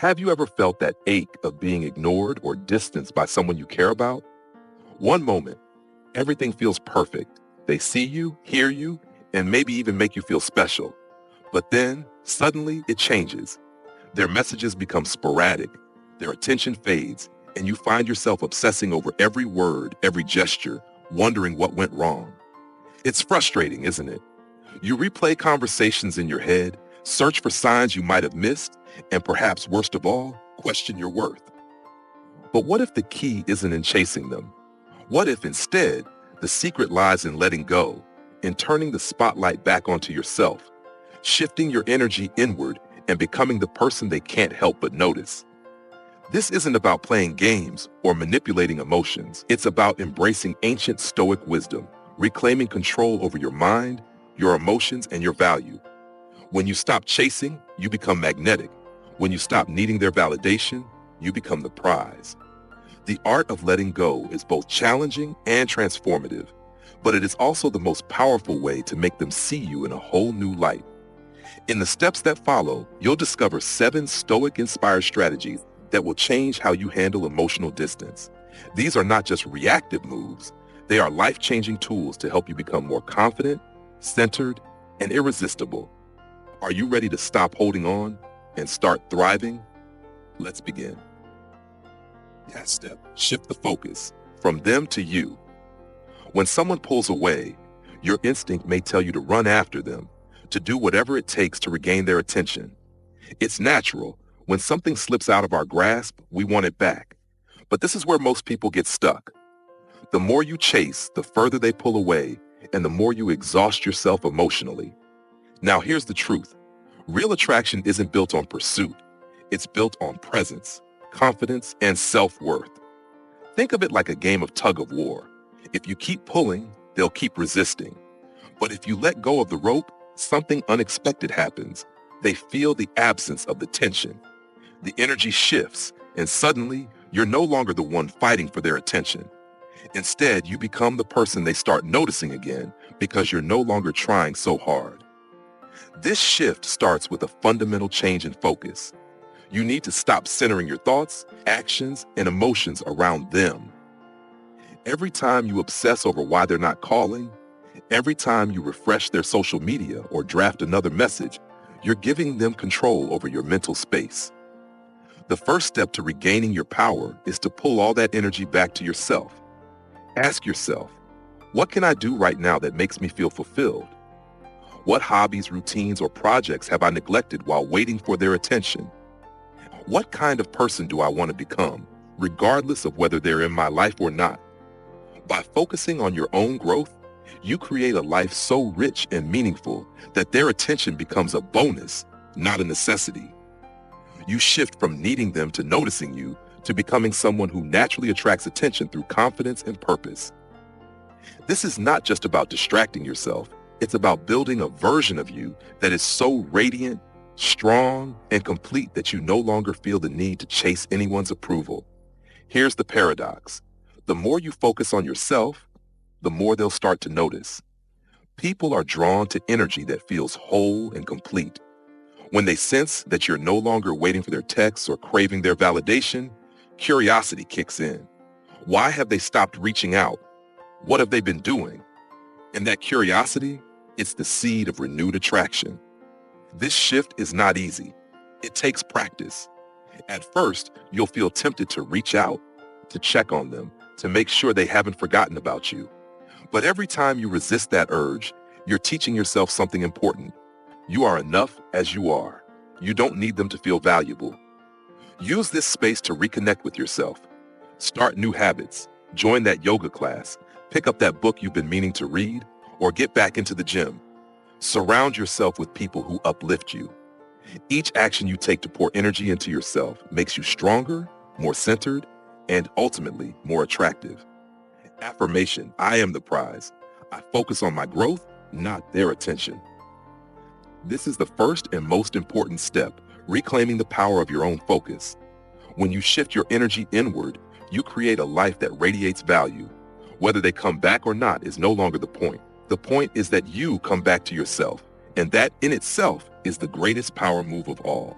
Have you ever felt that ache of being ignored or distanced by someone you care about? One moment, everything feels perfect. They see you, hear you, and maybe even make you feel special. But then, suddenly, it changes. Their messages become sporadic, their attention fades, and you find yourself obsessing over every word, every gesture, wondering what went wrong. It's frustrating, isn't it? You replay conversations in your head, search for signs you might have missed, and perhaps worst of all, question your worth. But what if the key isn't in chasing them? What if instead, the secret lies in letting go, in turning the spotlight back onto yourself, shifting your energy inward and becoming the person they can't help but notice? This isn't about playing games or manipulating emotions. It's about embracing ancient stoic wisdom, reclaiming control over your mind, your emotions, and your value. When you stop chasing, you become magnetic. When you stop needing their validation, you become the prize. The art of letting go is both challenging and transformative, but it is also the most powerful way to make them see you in a whole new light. In the steps that follow, you'll discover 7 stoic-inspired strategies that will change how you handle emotional distance. These are not just reactive moves. They are life-changing tools to help you become more confident, centered, and irresistible. Are you ready to stop holding on and start thriving? Let's begin. That step, shift the focus from them to you. When someone pulls away, your instinct may tell you to run after them, to do whatever it takes to regain their attention. It's natural. When something slips out of our grasp, we want it back. But this is where most people get stuck. The more you chase, the further they pull away, and the more you exhaust yourself emotionally. Now here's the truth. Real attraction isn't built on pursuit. It's built on presence, confidence, and self-worth. Think of it like a game of tug-of-war. If you keep pulling, they'll keep resisting. But if you let go of the rope, something unexpected happens. They feel the absence of the tension. The energy shifts, and suddenly, you're no longer the one fighting for their attention. Instead, you become the person they start noticing again because you're no longer trying so hard. This shift starts with a fundamental change in focus. You need to stop centering your thoughts, actions, and emotions around them. Every time you obsess over why they're not calling, every time you refresh their social media or draft another message, you're giving them control over your mental space. The first step to regaining your power is to pull all that energy back to yourself. Ask yourself, what can I do right now that makes me feel fulfilled? What hobbies, routines, or projects have I neglected while waiting for their attention? What kind of person do I want to become, regardless of whether they're in my life or not? By focusing on your own growth, you create a life so rich and meaningful that their attention becomes a bonus, not a necessity. You shift from needing them to noticing you to becoming someone who naturally attracts attention through confidence and purpose. This is not just about distracting yourself. It's about building a version of you that is so radiant, strong, and complete that you no longer feel the need to chase anyone's approval. Here's the paradox. The more you focus on yourself, the more they'll start to notice. People are drawn to energy that feels whole and complete. When they sense that you're no longer waiting for their texts or craving their validation, curiosity kicks in. Why have they stopped reaching out? What have they been doing? And that curiosity, it's the seed of renewed attraction. This shift is not easy. It takes practice. At first, you'll feel tempted to reach out, to check on them, to make sure they haven't forgotten about you. But every time you resist that urge, you're teaching yourself something important. You are enough as you are. You don't need them to feel valuable. Use this space to reconnect with yourself. Start new habits. Join that yoga class. Pick up that book you've been meaning to read, or get back into the gym. Surround yourself with people who uplift you. Each action you take to pour energy into yourself makes you stronger, more centered, and ultimately more attractive. Affirmation, I am the prize. I focus on my growth, not their attention. This is the first and most important step, reclaiming the power of your own focus. When you shift your energy inward, you create a life that radiates value. Whether they come back or not is no longer the point. The point is that you come back to yourself, and that in itself is the greatest power move of all.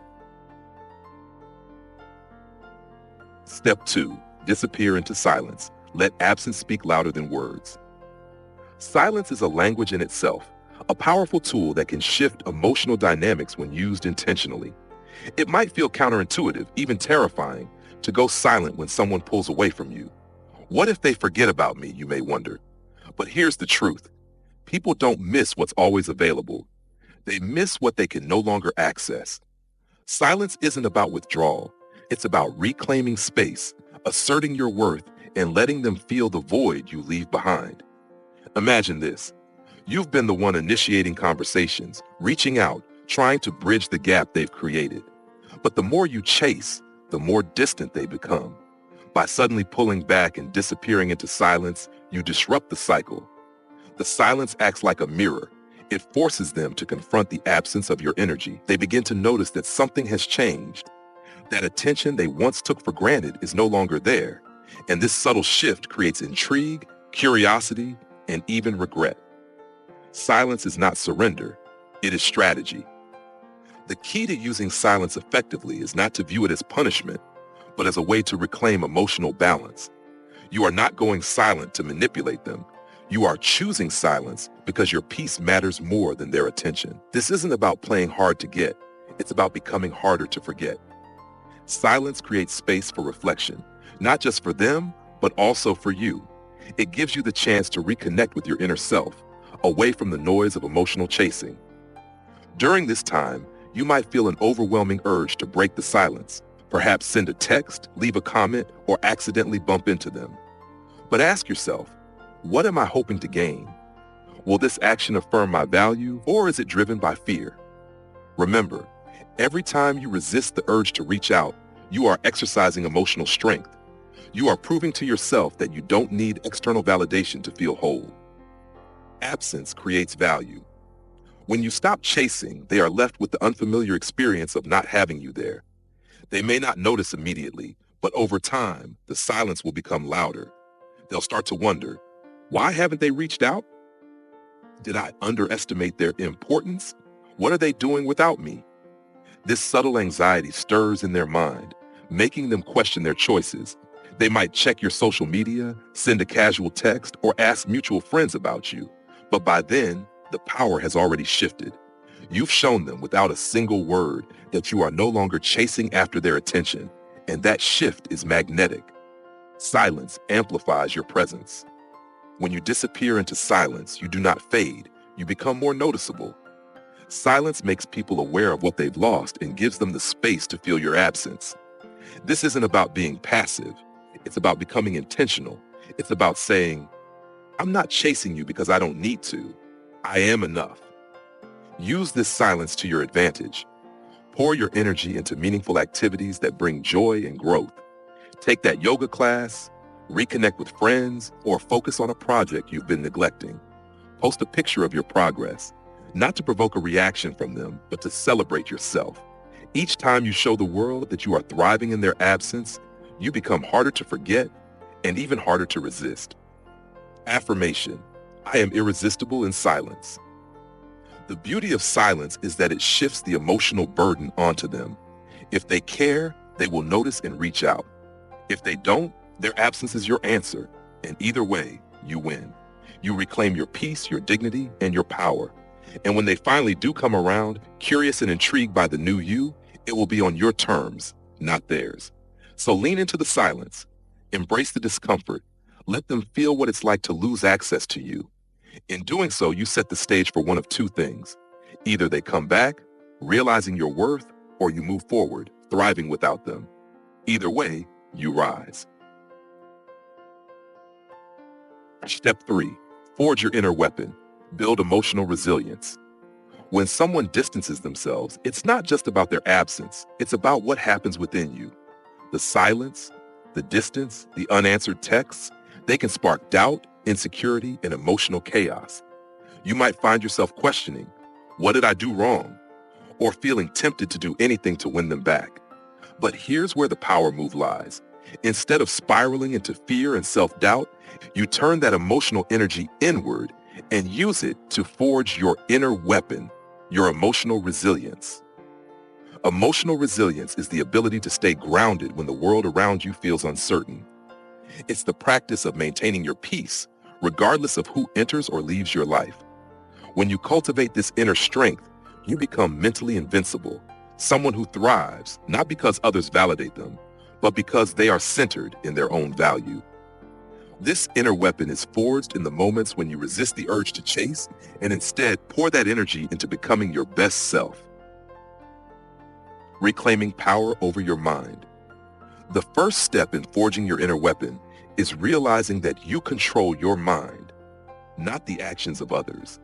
Step 2, disappear into silence. Let absence speak louder than words. Silence is a language in itself, a powerful tool that can shift emotional dynamics when used intentionally. It might feel counterintuitive, even terrifying, to go silent when someone pulls away from you. What if they forget about me, you may wonder. But here's the truth. People don't miss what's always available. They miss what they can no longer access. Silence isn't about withdrawal. It's about reclaiming space, asserting your worth, and letting them feel the void you leave behind. Imagine this. You've been the one initiating conversations, reaching out, trying to bridge the gap they've created. But the more you chase, the more distant they become. By suddenly pulling back and disappearing into silence, you disrupt the cycle. The silence acts like a mirror. It forces them to confront the absence of your energy. They begin to notice that something has changed. That attention they once took for granted is no longer there. And this subtle shift creates intrigue, curiosity, and even regret. Silence is not surrender. It is strategy. The key to using silence effectively is not to view it as punishment, but as a way to reclaim emotional balance. You are not going silent to manipulate them. You are choosing silence because your peace matters more than their attention. This isn't about playing hard to get. It's about becoming harder to forget. Silence creates space for reflection, not just for them, but also for you. It gives you the chance to reconnect with your inner self, away from the noise of emotional chasing. During this time, you might feel an overwhelming urge to break the silence, perhaps send a text, leave a comment, or accidentally bump into them. But ask yourself, what am I hoping to gain? Will this action affirm my value, or is it driven by fear? Remember, every time you resist the urge to reach out, you are exercising emotional strength. You are proving to yourself that you don't need external validation to feel whole. Absence creates value. When you stop chasing, they are left with the unfamiliar experience of not having you there. They may not notice immediately, but over time, the silence will become louder. They'll start to wonder, why haven't they reached out? Did I underestimate their importance? What are they doing without me? This subtle anxiety stirs in their mind, making them question their choices. They might check your social media, send a casual text, or ask mutual friends about you. But by then, the power has already shifted. You've shown them without a single word that you are no longer chasing after their attention, and that shift is magnetic. Silence amplifies your presence. When you disappear into silence, you do not fade, you become more noticeable. Silence makes people aware of what they've lost and gives them the space to feel your absence. This isn't about being passive. It's about becoming intentional. It's about saying, I'm not chasing you because I don't need to. I am enough. Use this silence to your advantage. Pour your energy into meaningful activities that bring joy and growth. Take that yoga class, reconnect with friends, or focus on a project you've been neglecting. Post a picture of your progress, not to provoke a reaction from them, but to celebrate yourself. Each time you show the world that you are thriving in their absence, you become harder to forget and even harder to resist. Affirmation: I am irresistible in silence. The beauty of silence is that it shifts the emotional burden onto them. If they care, they will notice and reach out. If they don't, their absence is your answer, and either way, you win. You reclaim your peace, your dignity, and your power. And when they finally do come around, curious and intrigued by the new you, it will be on your terms, not theirs. So lean into the silence. Embrace the discomfort. Let them feel what it's like to lose access to you. In doing so, you set the stage for one of two things. Either they come back, realizing your worth, or you move forward, thriving without them. Either way, you rise. Step 3. Forge your inner weapon. Build emotional resilience. When someone distances themselves, it's not just about their absence. It's about what happens within you. The silence, the distance, the unanswered texts, they can spark doubt, insecurity, and emotional chaos. You might find yourself questioning, what did I do wrong? Or feeling tempted to do anything to win them back. But here's where the power move lies. Instead of spiraling into fear and self-doubt, you turn that emotional energy inward and use it to forge your inner weapon, your emotional resilience. Emotional resilience is the ability to stay grounded when the world around you feels uncertain. It's the practice of maintaining your peace, regardless of who enters or leaves your life. When you cultivate this inner strength, you become mentally invincible, someone who thrives, not because others validate them, but because they are centered in their own value. This inner weapon is forged in the moments when you resist the urge to chase and instead pour that energy into becoming your best self. Reclaiming power over your mind. The first step in forging your inner weapon is realizing that you control your mind, not the actions of others.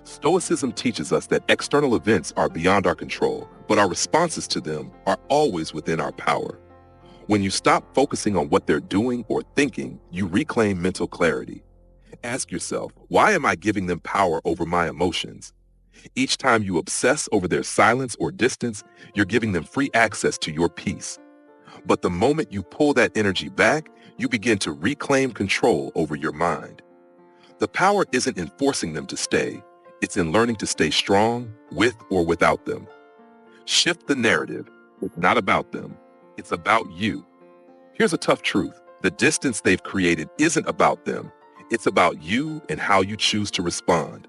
Stoicism teaches us that external events are beyond our control, but our responses to them are always within our power. When you stop focusing on what they're doing or thinking, you reclaim mental clarity. Ask yourself, why am I giving them power over my emotions? Each time you obsess over their silence or distance, you're giving them free access to your peace. But the moment you pull that energy back, you begin to reclaim control over your mind. The power isn't in forcing them to stay. It's in learning to stay strong with or without them. Shift the narrative. It's not about them. It's about you. Here's a tough truth. The distance they've created isn't about them. It's about you and how you choose to respond.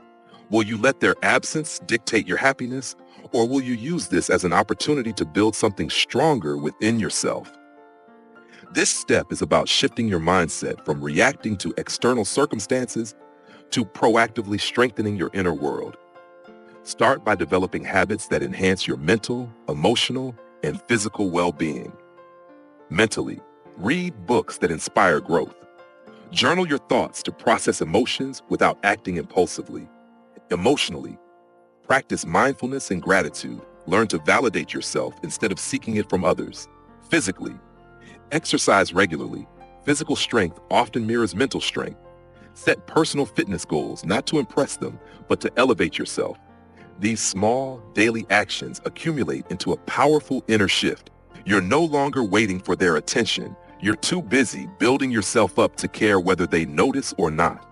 Will you let their absence dictate your happiness, or will you use this as an opportunity to build something stronger within yourself? This step is about shifting your mindset from reacting to external circumstances to proactively strengthening your inner world. Start by developing habits that enhance your mental, emotional, and physical well-being. Mentally, read books that inspire growth. Journal your thoughts to process emotions without acting impulsively. Emotionally, practice mindfulness and gratitude. Learn to validate yourself instead of seeking it from others. Physically, exercise regularly. Physical strength often mirrors mental strength. Set personal fitness goals, not to impress them, but to elevate yourself. These small, daily actions accumulate into a powerful inner shift. You're no longer waiting for their attention. You're too busy building yourself up to care whether they notice or not.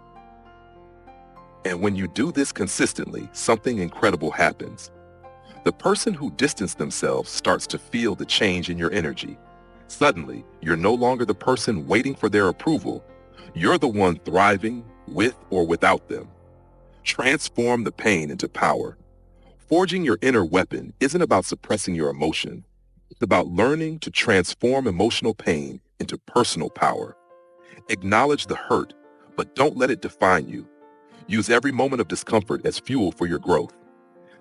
And when you do this consistently, something incredible happens. The person who distanced themselves starts to feel the change in your energy. Suddenly, you're no longer the person waiting for their approval. You're the one thriving with or without them. Transform the pain into power. Forging your inner weapon isn't about suppressing your emotion. It's about learning to transform emotional pain into personal power. Acknowledge the hurt, but don't let it define you. Use every moment of discomfort as fuel for your growth.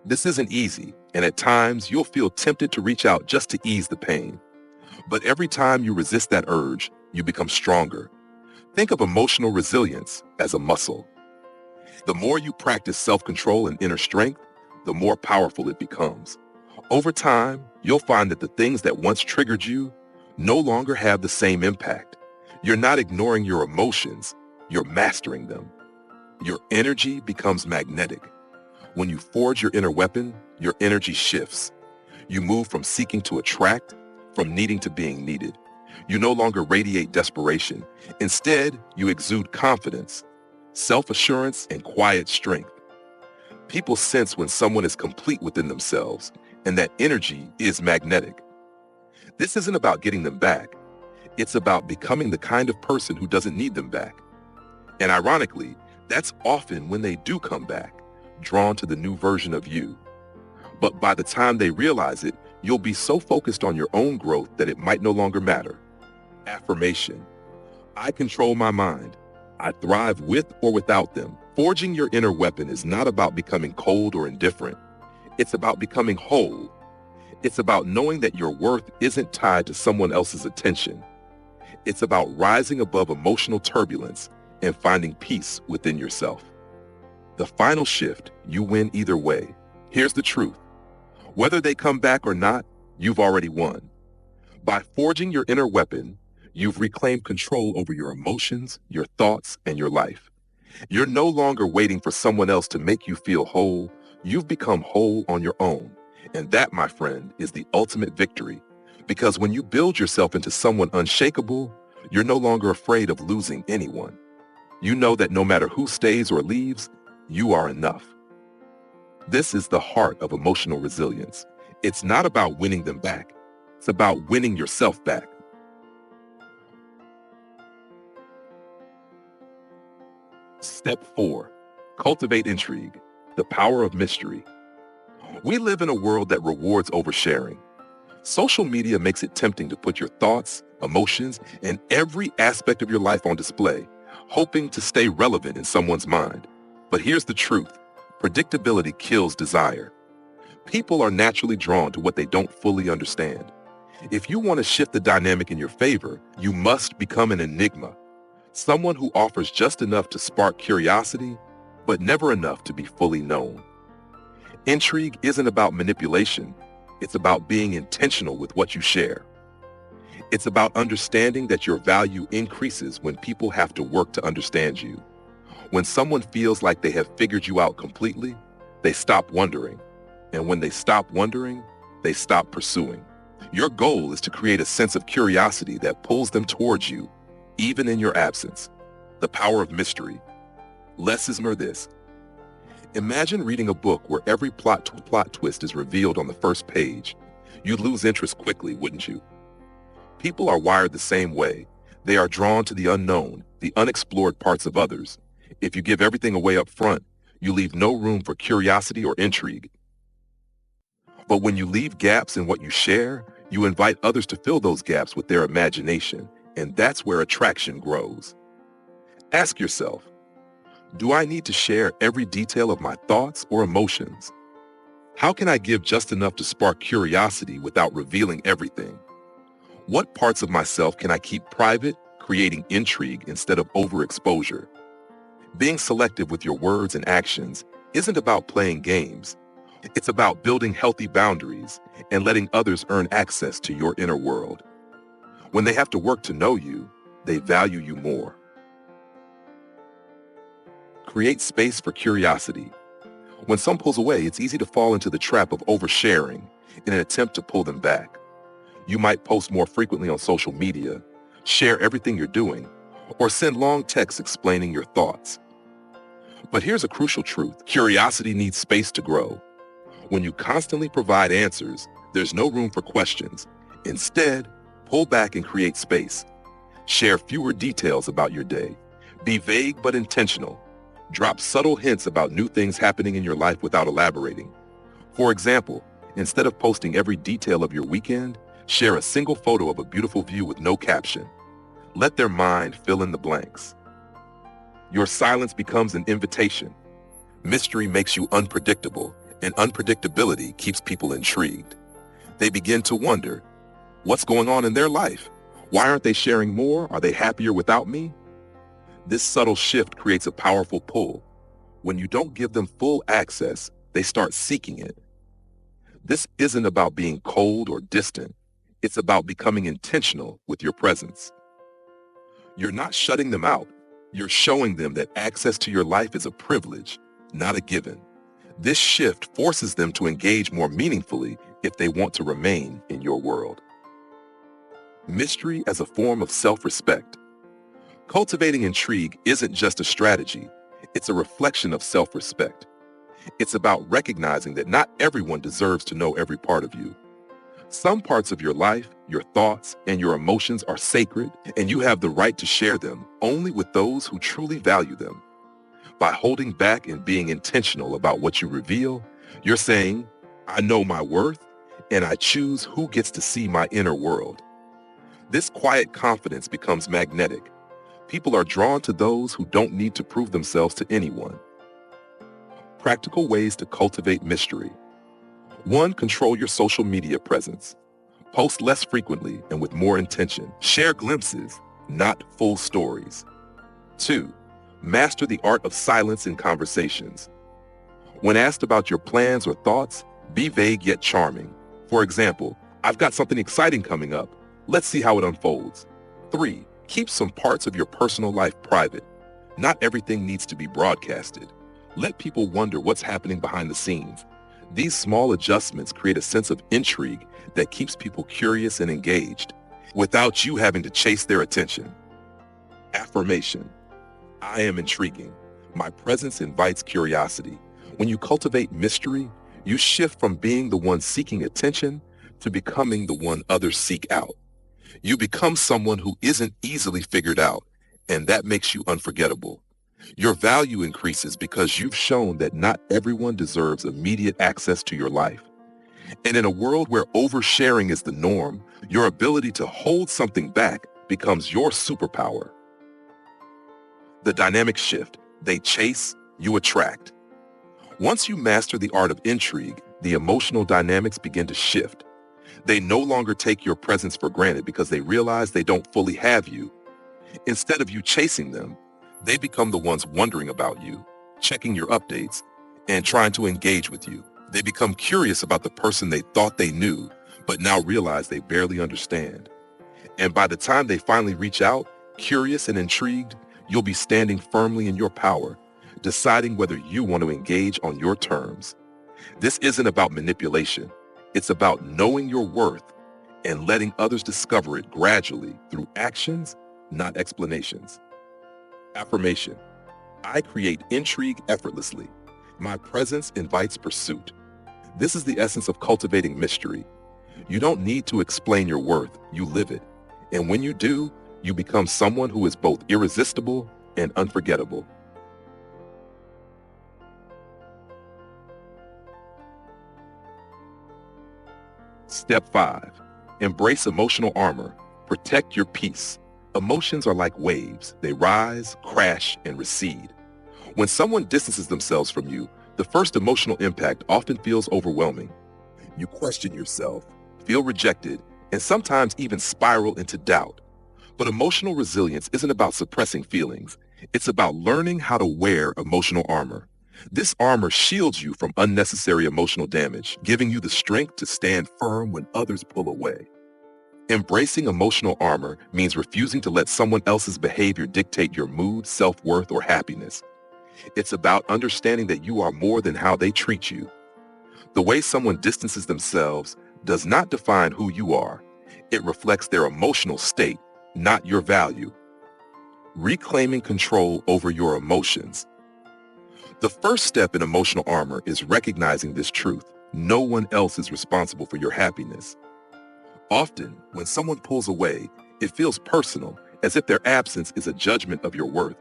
This isn't easy, and at times you'll feel tempted to reach out just to ease the pain. But every time you resist that urge, you become stronger. Think of emotional resilience as a muscle. The more you practice self-control and inner strength, the more powerful it becomes. Over time, you'll find that the things that once triggered you no longer have the same impact. You're not ignoring your emotions, you're mastering them. Your energy becomes magnetic. When you forge your inner weapon, your energy shifts. You move from seeking to attract, from needing to being needed. You no longer radiate desperation. Instead, you exude confidence, self-assurance, and quiet strength. People sense when someone is complete within themselves, and that energy is magnetic. This isn't about getting them back. It's about becoming the kind of person who doesn't need them back. And ironically, that's often when they do come back, drawn to the new version of you. But by the time they realize it, you'll be so focused on your own growth that it might no longer matter. Affirmation. I control my mind. I thrive with or without them. Forging your inner weapon is not about becoming cold or indifferent. It's about becoming whole. It's about knowing that your worth isn't tied to someone else's attention. It's about rising above emotional turbulence and finding peace within yourself. The final shift, you win either way. Here's the truth. Whether they come back or not, you've already won. By forging your inner weapon, you've reclaimed control over your emotions, your thoughts, and your life. You're no longer waiting for someone else to make you feel whole. You've become whole on your own. And that, my friend, is the ultimate victory. Because when you build yourself into someone unshakable, you're no longer afraid of losing anyone. You know that no matter who stays or leaves, you are enough. This is the heart of emotional resilience. It's not about winning them back. It's about winning yourself back. Step 4. Cultivate intrigue, the power of mystery. We live in a world that rewards oversharing. Social media makes it tempting to put your thoughts, emotions, and every aspect of your life on display, hoping to stay relevant in someone's mind. But here's the truth. Predictability kills desire. People are naturally drawn to what they don't fully understand. If you want to shift the dynamic in your favor, you must become an enigma. Someone who offers just enough to spark curiosity, but never enough to be fully known. Intrigue isn't about manipulation. It's about being intentional with what you share. It's about understanding that your value increases when people have to work to understand you. When someone feels like they have figured you out completely, they stop wondering. And when they stop wondering, they stop pursuing. Your goal is to create a sense of curiosity that pulls them towards you, even in your absence. The power of mystery. Let's simmer this. Imagine reading a book where every plot twist is revealed on the first page. You'd lose interest quickly, wouldn't you? People are wired the same way. They are drawn to the unknown, the unexplored parts of others. If you give everything away up front, you leave no room for curiosity or intrigue. But when you leave gaps in what you share, you invite others to fill those gaps with their imagination, and that's where attraction grows. Ask yourself, do I need to share every detail of my thoughts or emotions? How can I give just enough to spark curiosity without revealing everything? What parts of myself can I keep private, creating intrigue instead of overexposure? Being selective with your words and actions isn't about playing games. It's about building healthy boundaries and letting others earn access to your inner world. When they have to work to know you, they value you more. Create space for curiosity. When someone pulls away, it's easy to fall into the trap of oversharing in an attempt to pull them back. You might post more frequently on social media, share everything you're doing, or send long texts explaining your thoughts. But here's a crucial truth. Curiosity needs space to grow. When you constantly provide answers, there's no room for questions. Instead, pull back and create space. Share fewer details about your day. Be vague but intentional. Drop subtle hints about new things happening in your life without elaborating. For example, instead of posting every detail of your weekend, share a single photo of a beautiful view with no caption. Let their mind fill in the blanks. Your silence becomes an invitation. Mystery makes you unpredictable, and unpredictability keeps people intrigued. They begin to wonder, what's going on in their life? Why aren't they sharing more? Are they happier without me? This subtle shift creates a powerful pull. When you don't give them full access, they start seeking it. This isn't about being cold or distant. It's about becoming intentional with your presence. You're not shutting them out. You're showing them that access to your life is a privilege, not a given. This shift forces them to engage more meaningfully if they want to remain in your world. Mystery as a form of self-respect. Cultivating intrigue isn't just a strategy. It's a reflection of self-respect. It's about recognizing that not everyone deserves to know every part of you. Some parts of your life, your thoughts, and your emotions are sacred, and you have the right to share them only with those who truly value them. By holding back and being intentional about what you reveal, you're saying, I know my worth, and I choose who gets to see my inner world. This quiet confidence becomes magnetic. People are drawn to those who don't need to prove themselves to anyone. Practical ways to cultivate mystery. 1. Control your social media presence. Post less frequently and with more intention. Share glimpses, not full stories. 2. Master the art of silence in conversations. When asked about your plans or thoughts, be vague yet charming. For example, I've got something exciting coming up. Let's see how it unfolds. 3. Keep some parts of your personal life private. Not everything needs to be broadcasted. Let people wonder what's happening behind the scenes. These small adjustments create a sense of intrigue that keeps people curious and engaged, without you having to chase their attention. Affirmation. I am intriguing. My presence invites curiosity. When you cultivate mystery, You shift from being the one seeking attention to becoming the one others seek out. You become someone who isn't easily figured out, and that makes you unforgettable. Your value increases because you've shown that not everyone deserves immediate access to your life. And in a world where oversharing is the norm, your ability to hold something back becomes your superpower. The dynamic shift. They chase, you attract. Once you master the art of intrigue, the emotional dynamics begin to shift. They no longer take your presence for granted because they realize they don't fully have you. Instead of you chasing them, they become the ones wondering about you, checking your updates, and trying to engage with you. They become curious about the person they thought they knew, but now realize they barely understand. And by the time they finally reach out, curious and intrigued, you'll be standing firmly in your power, deciding whether you want to engage on your terms. This isn't about manipulation. It's about knowing your worth and letting others discover it gradually through actions, not explanations. Affirmation. I create intrigue effortlessly. My presence invites pursuit. This is the essence of cultivating mystery. You don't need to explain your worth, you live it. And when you do, you become someone who is both irresistible and unforgettable. Step 5. Embrace emotional armor. Protect your peace. Emotions are like waves. They rise, crash, and recede. When someone distances themselves from you, the first emotional impact often feels overwhelming. You question yourself, feel rejected, and sometimes even spiral into doubt. But emotional resilience isn't about suppressing feelings. It's about learning how to wear emotional armor. This armor shields you from unnecessary emotional damage, giving you the strength to stand firm when others pull away. Embracing emotional armor means refusing to let someone else's behavior dictate your mood, self-worth, or happiness. It's about understanding that you are more than how they treat you. The way someone distances themselves does not define who you are. It reflects their emotional state, not your value. Reclaiming control over your emotions. The first step in emotional armor is recognizing this truth. No one else is responsible for your happiness. Often, when someone pulls away, it feels personal, as if their absence is a judgment of your worth.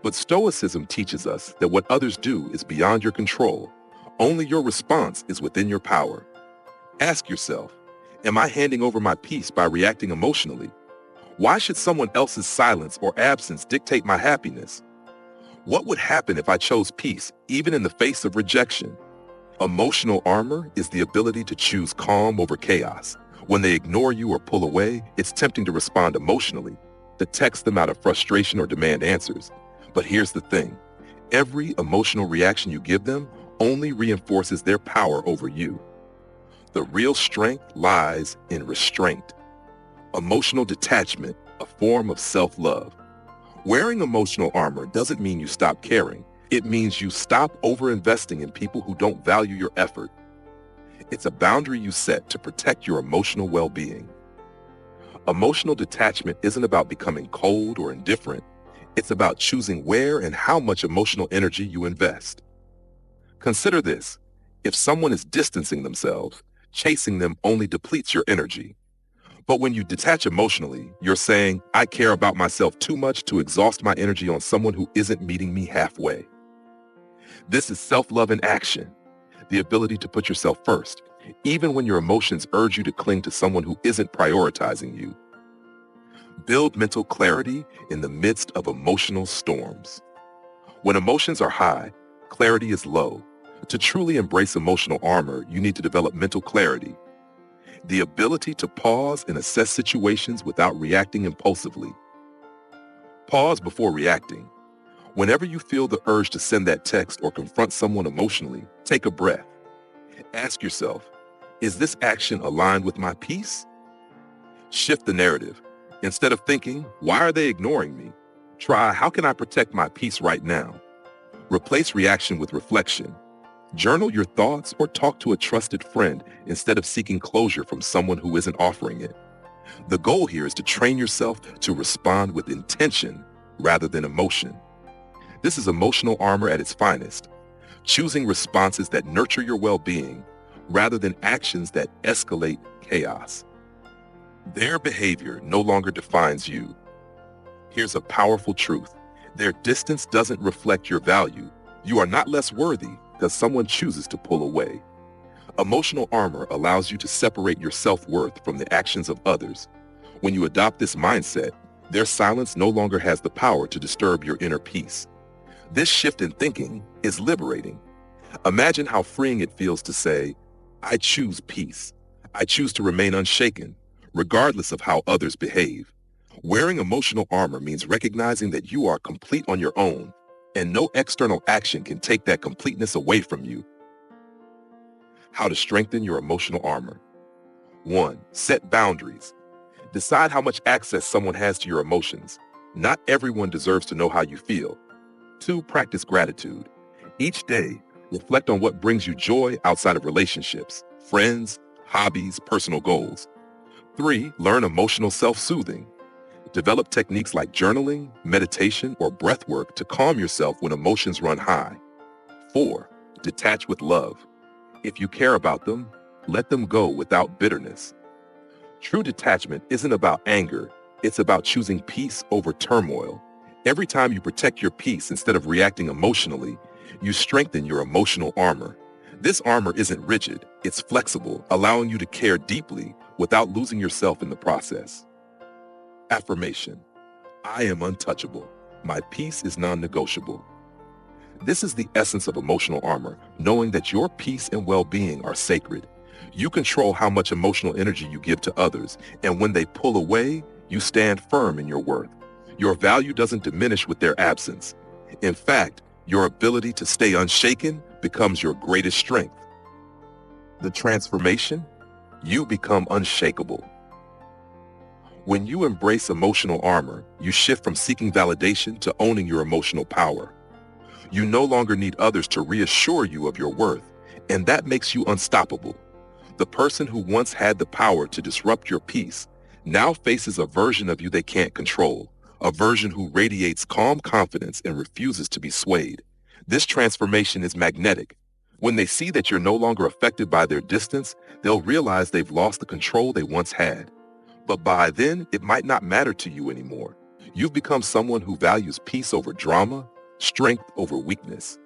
But Stoicism teaches us that what others do is beyond your control. Only your response is within your power. Ask yourself, am I handing over my peace by reacting emotionally? Why should someone else's silence or absence dictate my happiness? What would happen if I chose peace, even in the face of rejection? Emotional armor is the ability to choose calm over chaos. When they ignore you or pull away, it's tempting to respond emotionally, to text them out of frustration or demand answers. But here's the thing. Every emotional reaction you give them only reinforces their power over you. The real strength lies in restraint. Emotional detachment, a form of self-love. Wearing emotional armor doesn't mean you stop caring. It means you stop over-investing in people who don't value your effort. It's a boundary you set to protect your emotional well-being. Emotional detachment isn't about becoming cold or indifferent. It's about choosing where and how much emotional energy you invest. Consider this. If someone is distancing themselves, chasing them only depletes your energy. But when you detach emotionally, you're saying, I care about myself too much to exhaust my energy on someone who isn't meeting me halfway. This is self-love in action, the ability to put yourself first, even when your emotions urge you to cling to someone who isn't prioritizing you. Build mental clarity in the midst of emotional storms. When emotions are high, clarity is low. To truly embrace emotional armor, you need to develop mental clarity, the ability to pause and assess situations without reacting impulsively. Pause before reacting. Whenever you feel the urge to send that text or confront someone emotionally, take a breath. Ask yourself, is this action aligned with my peace? Shift the narrative. Instead of thinking, why are they ignoring me? Try, how can I protect my peace right now? Replace reaction with reflection. Journal your thoughts or talk to a trusted friend instead of seeking closure from someone who isn't offering it. The goal here is to train yourself to respond with intention rather than emotion. This is emotional armor at its finest. choosing responses that nurture your well-being rather than actions that escalate chaos. Their behavior no longer defines you. Here's a powerful truth. Their distance doesn't reflect your value. You are not less worthy because someone chooses to pull away. Emotional armor allows you to separate your self-worth from the actions of others. When you adopt this mindset, their silence no longer has the power to disturb your inner peace. This shift in thinking is liberating. Imagine how freeing it feels to say, I choose peace. I choose to remain unshaken, regardless of how others behave. Wearing emotional armor means recognizing that you are complete on your own, and no external action can take that completeness away from you. How to strengthen your emotional armor. 1. Set boundaries. Decide how much access someone has to your emotions. Not everyone deserves to know how you feel. 2. Practice gratitude. Each day, reflect on what brings you joy outside of relationships, friends, hobbies, personal goals. 3. Learn emotional self-soothing. Develop techniques like journaling, meditation, or breath work to calm yourself when emotions run high. 4. Detach with love. If you care about them, let them go without bitterness. True detachment isn't about anger, it's about choosing peace over turmoil. Every time you protect your peace instead of reacting emotionally, you strengthen your emotional armor. This armor isn't rigid, it's flexible, allowing you to care deeply without losing yourself in the process. Affirmation. I am untouchable. My peace is non-negotiable. This is the essence of emotional armor, knowing that your peace and well-being are sacred. You control how much emotional energy you give to others, and when they pull away, you stand firm in your worth. Your value doesn't diminish with their absence. In fact, your ability to stay unshaken becomes your greatest strength. The transformation? You become unshakable. When you embrace emotional armor, you shift from seeking validation to owning your emotional power. You no longer need others to reassure you of your worth, and that makes you unstoppable. The person who once had the power to disrupt your peace now faces a version of you they can't control, a version who radiates calm confidence and refuses to be swayed. This transformation is magnetic. When they see that you're no longer affected by their distance, they'll realize they've lost the control they once had. But by then, it might not matter to you anymore. You've become someone who values peace over drama, strength over weakness.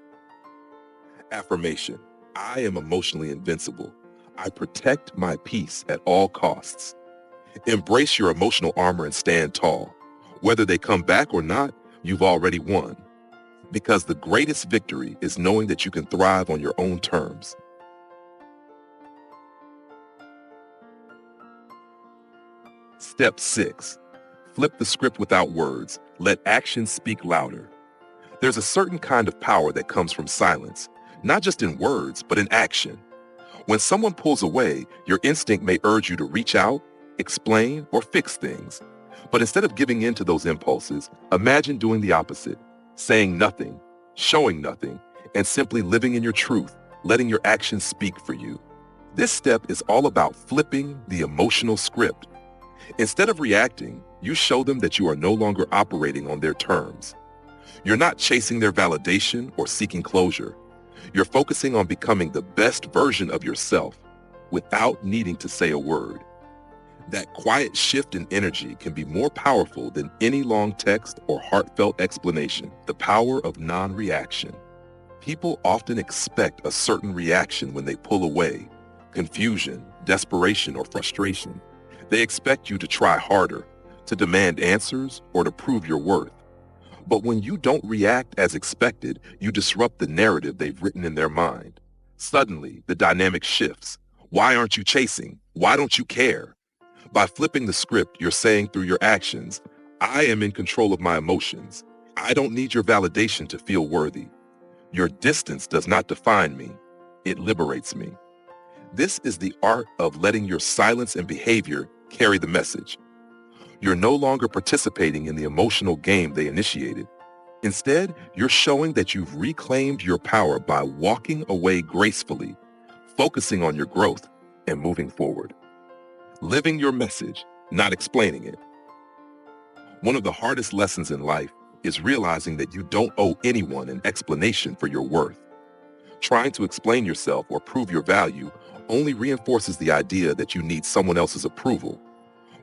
Affirmation. I am emotionally invincible. I protect my peace at all costs. Embrace your emotional armor and stand tall. Whether they come back or not, you've already won. Because the greatest victory is knowing that you can thrive on your own terms. Step 6. Flip the script without words. Let actions speak louder. There's a certain kind of power that comes from silence, not just in words, but in action. When someone pulls away, your instinct may urge you to reach out, explain, or fix things. But instead of giving in to those impulses, imagine doing the opposite, saying nothing, showing nothing, and simply living in your truth, letting your actions speak for you. This step is all about flipping the emotional script. Instead of reacting, you show them that you are no longer operating on their terms. You're not chasing their validation or seeking closure. You're focusing on becoming the best version of yourself without needing to say a word. That quiet shift in energy can be more powerful than any long text or heartfelt explanation. The power of non-reaction. People often expect a certain reaction when they pull away: confusion, desperation, or frustration. They expect you to try harder, to demand answers, or to prove your worth. But when you don't react as expected, you disrupt the narrative they've written in their mind. Suddenly, the dynamic shifts. Why aren't you chasing? Why don't you care? By flipping the script, you're saying through your actions, I am in control of my emotions. I don't need your validation to feel worthy. Your distance does not define me. It liberates me. This is the art of letting your silence and behavior carry the message. You're no longer participating in the emotional game they initiated. Instead, you're showing that you've reclaimed your power by walking away gracefully, focusing on your growth, and moving forward. Living your message, not explaining it. One of the hardest lessons in life is realizing that you don't owe anyone an explanation for your worth. Trying to explain yourself or prove your value only reinforces the idea that you need someone else's approval.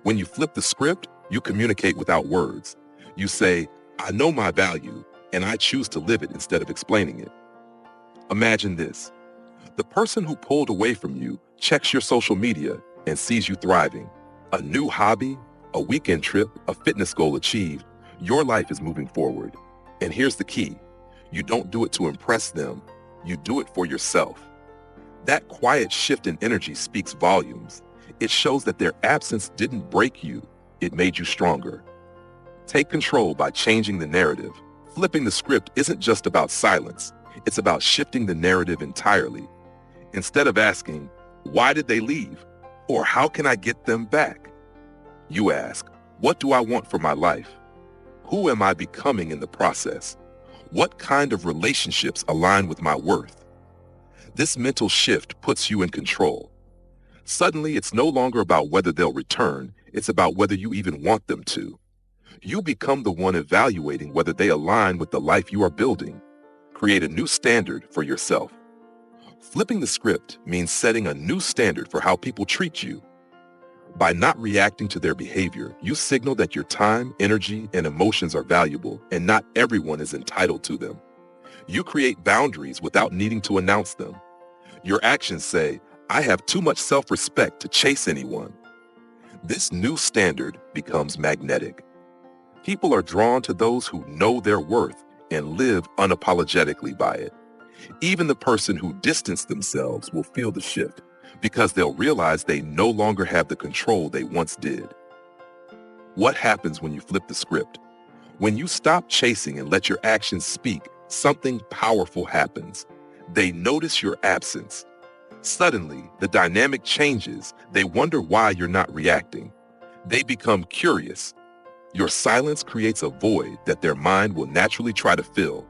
When you flip the script, you communicate without words. You say, I know my value, and I choose to live it instead of explaining it. Imagine this. The person who pulled away from you checks your social media and sees you thriving. A new hobby, a weekend trip, a fitness goal achieved. Your life is moving forward. And here's the key. You don't do it to impress them. You do it for yourself. That quiet shift in energy speaks volumes. It shows that their absence didn't break you. It made you stronger. Take control by changing the narrative. Flipping the script isn't just about silence. It's about shifting the narrative entirely. Instead of asking, why did they leave? Or how can I get them back? You ask, what do I want for my life? Who am I becoming in the process? What kind of relationships align with my worth? This mental shift puts you in control. Suddenly, it's no longer about whether they'll return. It's about whether you even want them to. You become the one evaluating whether they align with the life you are building. Create a new standard for yourself. Flipping the script means setting a new standard for how people treat you. By not reacting to their behavior, you signal that your time, energy, and emotions are valuable, and not everyone is entitled to them. You create boundaries without needing to announce them. Your actions say, I have too much self-respect to chase anyone. This new standard becomes magnetic. People are drawn to those who know their worth and live unapologetically by it. Even the person who distanced themselves will feel the shift because they'll realize they no longer have the control they once did. What happens when you flip the script? When you stop chasing and let your actions speak, something powerful happens. They notice your absence. Suddenly, the dynamic changes. They wonder why you're not reacting. They become curious. Your silence creates a void that their mind will naturally try to fill.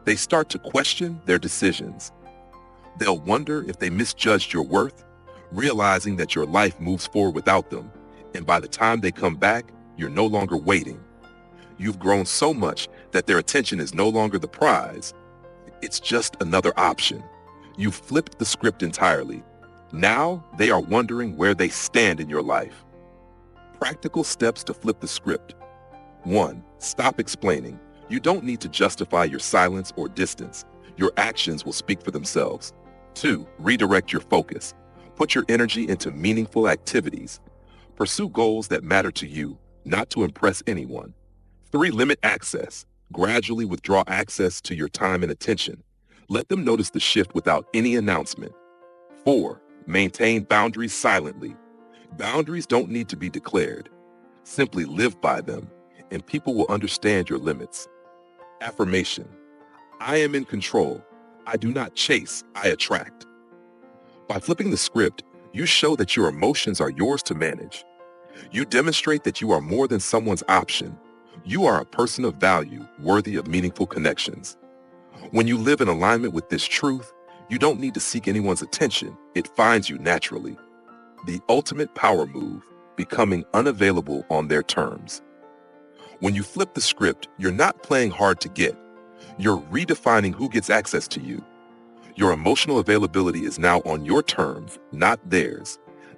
They start to question their decisions. They'll wonder if they misjudged your worth, realizing that your life moves forward without them. And by the time they come back, you're no longer waiting. You've grown so much that their attention is no longer the prize. It's just another option. You've flipped the script entirely. Now they are wondering where they stand in your life. Practical steps to flip the script. 1. Stop explaining. You don't need to justify your silence or distance. Your actions will speak for themselves. 2. Redirect your focus. Put your energy into meaningful activities. Pursue goals that matter to you, not to impress anyone. 3. Limit access. Gradually withdraw access to your time and attention. Let them notice the shift without any announcement. 4. Maintain boundaries silently. Boundaries don't need to be declared. Simply live by them, and people will understand your limits. Affirmation. I am in control. I do not chase, I attract. By flipping the script, you show that your emotions are yours to manage. You demonstrate that you are more than someone's option. You are a person of value, worthy of meaningful connections. When you live in alignment with this truth, you don't need to seek anyone's attention. It finds you naturally. The ultimate power move, becoming unavailable on their terms. When you flip the script, you're not playing hard to get. You're redefining who gets access to you. Your emotional availability is now on your terms, not theirs.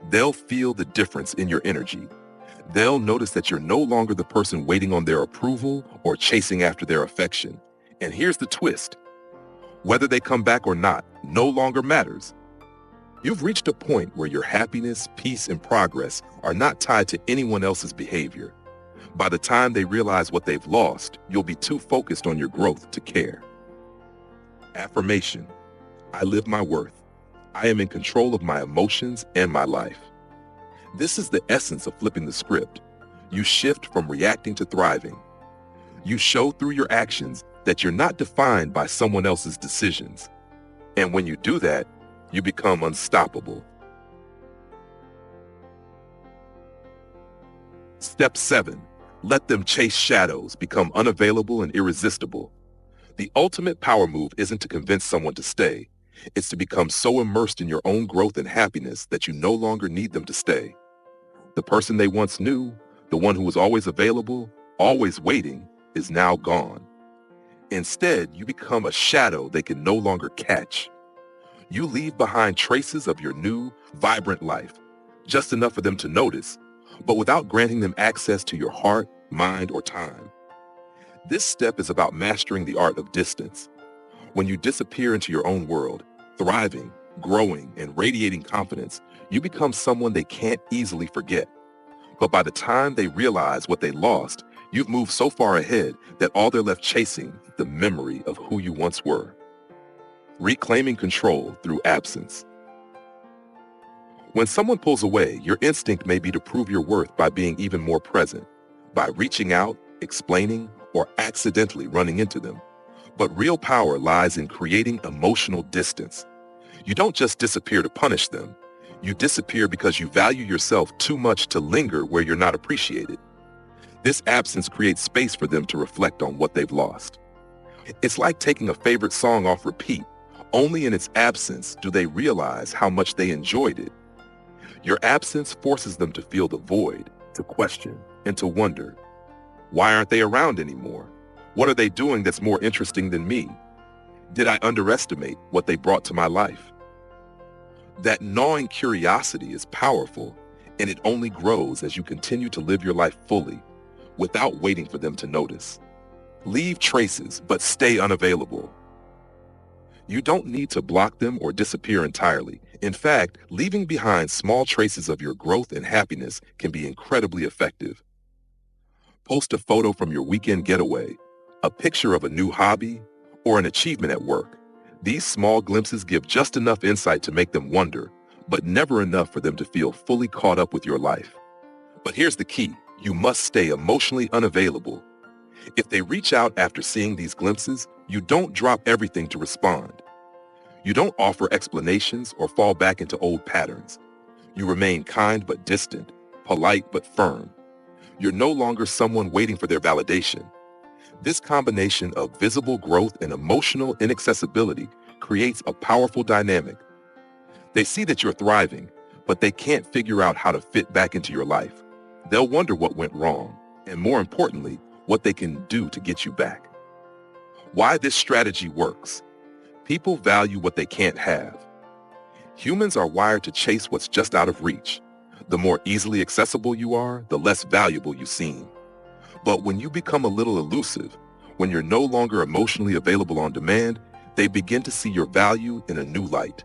They'll feel the difference in your energy. They'll notice that you're no longer the person waiting on their approval or chasing after their affection. And here's the twist. Whether they come back or not no longer matters. You've reached a point where your happiness, peace, and progress are not tied to anyone else's behavior. By the time they realize what they've lost, you'll be too focused on your growth to care. Affirmation. I live my worth. I am in control of my emotions and my life. This is the essence of flipping the script. You shift from reacting to thriving. You show through your actions that you're not defined by someone else's decisions. And when you do that, you become unstoppable. Step 7. Let them chase shadows, become unavailable and irresistible. The ultimate power move isn't to convince someone to stay. It's to become so immersed in your own growth and happiness that you no longer need them to stay. The person they once knew, the one who was always available, always waiting, is now gone. Instead, you become a shadow they can no longer catch. You leave behind traces of your new, vibrant life, just enough for them to notice, but without granting them access to your heart, mind, or time. This step is about mastering the art of distance. When you disappear into your own world, thriving, growing, and radiating confidence, you become someone they can't easily forget. But by the time they realize what they lost, you've moved so far ahead that all they're left chasing is the memory of who you once were. Reclaiming control through absence. When someone pulls away, your instinct may be to prove your worth by being even more present, by reaching out, explaining, or accidentally running into them. But real power lies in creating emotional distance. You don't just disappear to punish them. You disappear because you value yourself too much to linger where you're not appreciated. This absence creates space for them to reflect on what they've lost. It's like taking a favorite song off repeat. Only in its absence do they realize how much they enjoyed it. Your absence forces them to feel the void, to question, and to wonder. Why aren't they around anymore? What are they doing that's more interesting than me? Did I underestimate what they brought to my life? That gnawing curiosity is powerful, and it only grows as you continue to live your life fully, without waiting for them to notice. Leave traces, but stay unavailable. You don't need to block them or disappear entirely. In fact, leaving behind small traces of your growth and happiness can be incredibly effective. Post a photo from your weekend getaway, a picture of a new hobby, or an achievement at work. These small glimpses give just enough insight to make them wonder, but never enough for them to feel fully caught up with your life. But here's the key. You must stay emotionally unavailable. If they reach out after seeing these glimpses, you don't drop everything to respond. You don't offer explanations or fall back into old patterns. You remain kind but distant, polite but firm. You're no longer someone waiting for their validation. This combination of visible growth and emotional inaccessibility creates a powerful dynamic. They see that you're thriving, but they can't figure out how to fit back into your life. They'll wonder what went wrong, and more importantly, what they can do to get you back. Why this strategy works. People value what they can't have. Humans are wired to chase what's just out of reach. The more easily accessible you are, the less valuable you seem. But when you become a little elusive, when you're no longer emotionally available on demand, they begin to see your value in a new light.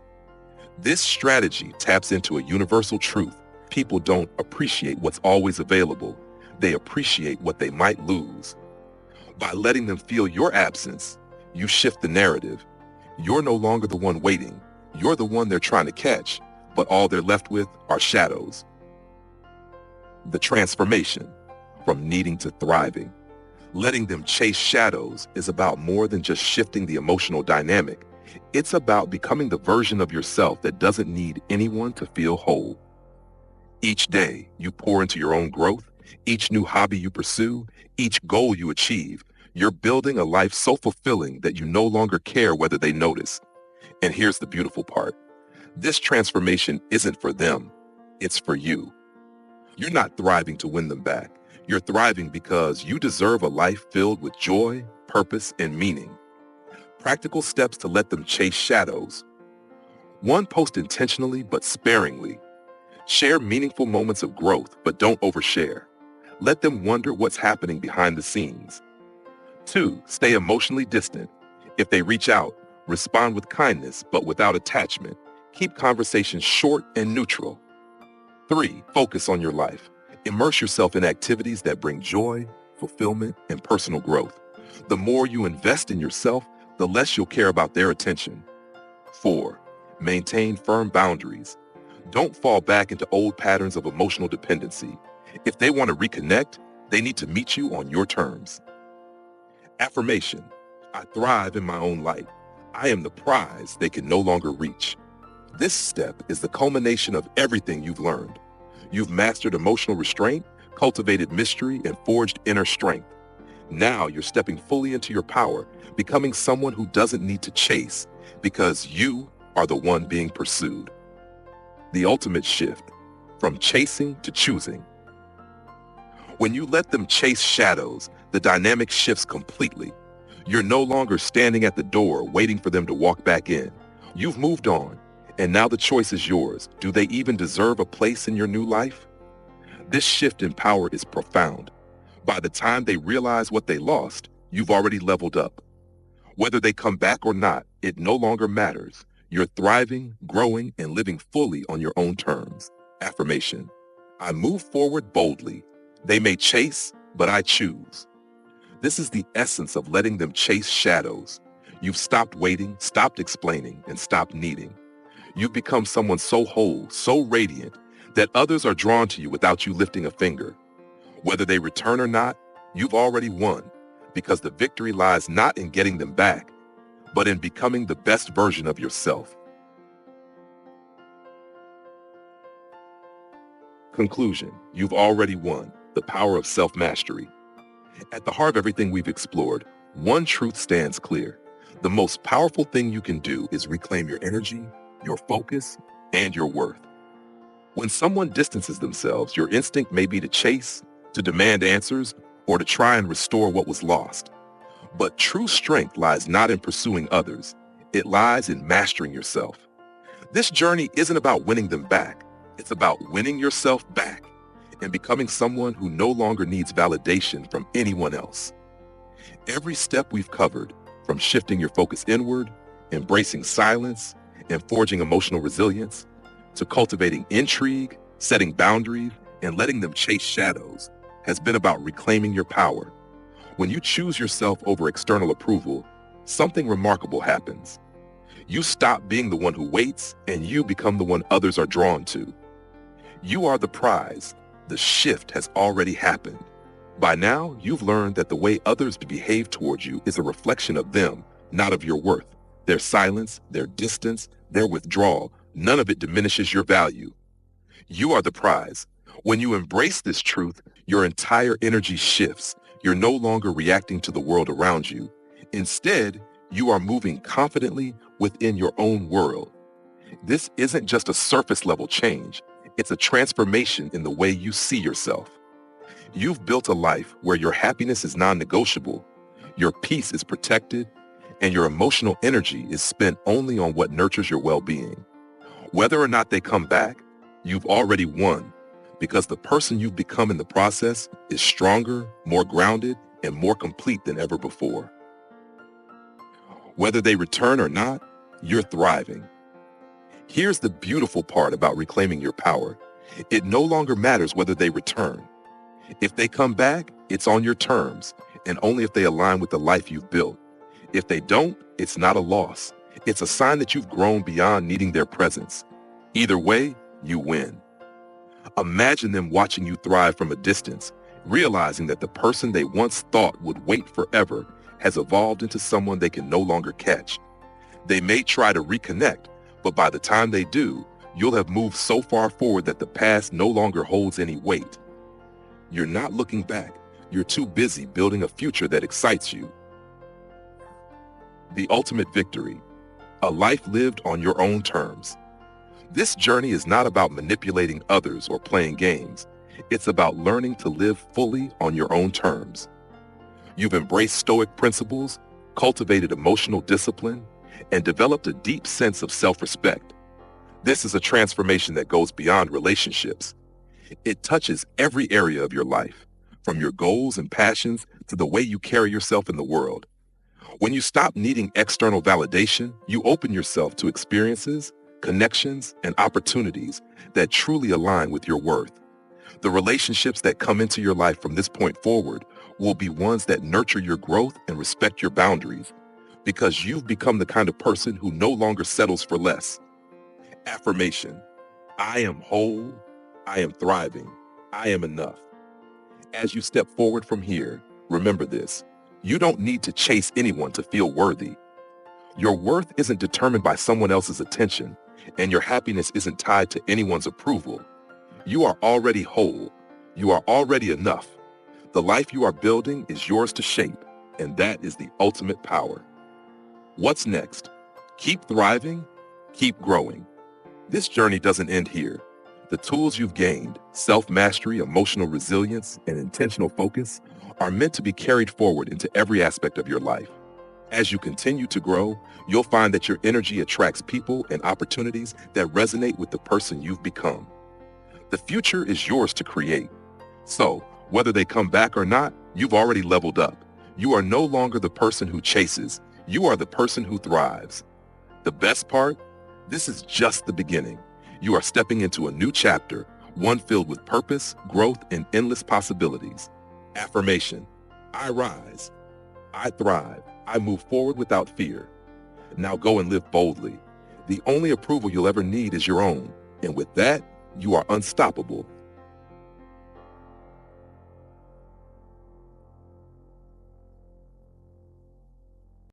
This strategy taps into a universal truth. People don't appreciate what's always available. They appreciate what they might lose. By letting them feel your absence, you shift the narrative. You're no longer the one waiting. You're the one they're trying to catch, but all they're left with are shadows. The transformation from needing to thriving. Letting them chase shadows is about more than just shifting the emotional dynamic. It's about becoming the version of yourself that doesn't need anyone to feel whole. Each day, you pour into your own growth. Each new hobby you pursue, each goal you achieve, you're building a life so fulfilling that you no longer care whether they notice. And here's the beautiful part. This transformation isn't for them. It's for you. You're not thriving to win them back. You're thriving because you deserve a life filled with joy, purpose, and meaning. Practical steps to let them chase shadows. 1. Post intentionally but sparingly. Share meaningful moments of growth, but don't overshare. Let them wonder what's happening behind the scenes. 2. Stay emotionally distant. If they reach out, respond with kindness, but without attachment. Keep conversations short and neutral. 3. Focus on your life. Immerse yourself in activities that bring joy, fulfillment, and personal growth. The more you invest in yourself, the less you'll care about their attention. 4. Maintain firm boundaries. Don't fall back into old patterns of emotional dependency. If they want to reconnect, they need to meet you on your terms. Affirmation. I thrive in my own light. I am the prize they can no longer reach. This step is the culmination of everything you've learned. You've mastered emotional restraint, cultivated mystery, and forged inner strength. Now you're stepping fully into your power, becoming someone who doesn't need to chase, because you are the one being pursued. The ultimate shift, from chasing to choosing. When you let them chase shadows, the dynamic shifts completely. You're no longer standing at the door waiting for them to walk back in. You've moved on, and now the choice is yours. Do they even deserve a place in your new life? This shift in power is profound. By the time they realize what they lost, you've already leveled up. Whether they come back or not, it no longer matters. You're thriving, growing, and living fully on your own terms. Affirmation: I move forward boldly. They may chase, but I choose. This is the essence of letting them chase shadows. You've stopped waiting, stopped explaining, and stopped needing. You've become someone so whole, so radiant, that others are drawn to you without you lifting a finger. Whether they return or not, you've already won, because the victory lies not in getting them back, but in becoming the best version of yourself. Conclusion: you've already won. The power of self-mastery. At the heart of everything we've explored, one truth stands clear. The most powerful thing you can do is reclaim your energy, your focus, and your worth. When someone distances themselves, your instinct may be to chase, to demand answers, or to try and restore what was lost. But true strength lies not in pursuing others. It lies in mastering yourself. This journey isn't about winning them back. It's about winning yourself back and becoming someone who no longer needs validation from anyone else. Every step we've covered, from shifting your focus inward, embracing silence, and forging emotional resilience, to cultivating intrigue, setting boundaries, and letting them chase shadows, has been about reclaiming your power. When you choose yourself over external approval, something remarkable happens. You stop being the one who waits, and you become the one others are drawn to. You are the prize. The shift has already happened. By now, you've learned that the way others behave towards you is a reflection of them, not of your worth. Their silence, their distance, their withdrawal, none of it diminishes your value. You are the prize. When you embrace this truth, your entire energy shifts. You're no longer reacting to the world around you. Instead, you are moving confidently within your own world. This isn't just a surface-level change. It's a transformation in the way you see yourself. You've built a life where your happiness is non-negotiable, your peace is protected, and your emotional energy is spent only on what nurtures your well-being. Whether or not they come back, you've already won, because the person you've become in the process is stronger, more grounded, and more complete than ever before. Whether they return or not, you're thriving. Here's the beautiful part about reclaiming your power. It no longer matters whether they return. If they come back, it's on your terms, and only if they align with the life you've built. If they don't, it's not a loss. It's a sign that you've grown beyond needing their presence. Either way, you win. Imagine them watching you thrive from a distance, realizing that the person they once thought would wait forever has evolved into someone they can no longer catch. They may try to reconnect, but by the time they do, you'll have moved so far forward that the past no longer holds any weight. You're not looking back. You're too busy building a future that excites you. The ultimate victory: a life lived on your own terms. This journey is not about manipulating others or playing games. It's about learning to live fully on your own terms. You've embraced stoic principles, cultivated emotional discipline, and developed a deep sense of self-respect. This is a transformation that goes beyond relationships. It touches every area of your life, from your goals and passions to the way you carry yourself in the world. When you stop needing external validation, you open yourself to experiences, connections, and opportunities that truly align with your worth. The relationships that come into your life from this point forward will be ones that nurture your growth and respect your boundaries, because you've become the kind of person who no longer settles for less. Affirmation: I am whole, I am thriving, I am enough. As you step forward from here, remember this: you don't need to chase anyone to feel worthy. Your worth isn't determined by someone else's attention, and your happiness isn't tied to anyone's approval. You are already whole. You are already enough. The life you are building is yours to shape, and that is the ultimate power. What's next? Keep thriving, keep growing. This journey doesn't end here. The tools you've gained, self-mastery, emotional resilience, and intentional focus, are meant to be carried forward into every aspect of your life. As you continue to grow, you'll find that your energy attracts people and opportunities that resonate with the person you've become. The future is yours to create. So, whether they come back or not, you've already leveled up. You are no longer the person who chases. You are the person who thrives. The best part? This is just the beginning. You are stepping into a new chapter, one filled with purpose, growth, and endless possibilities. Affirmation: I rise. I thrive. I move forward without fear. Now go and live boldly. The only approval you'll ever need is your own. And with that, you are unstoppable.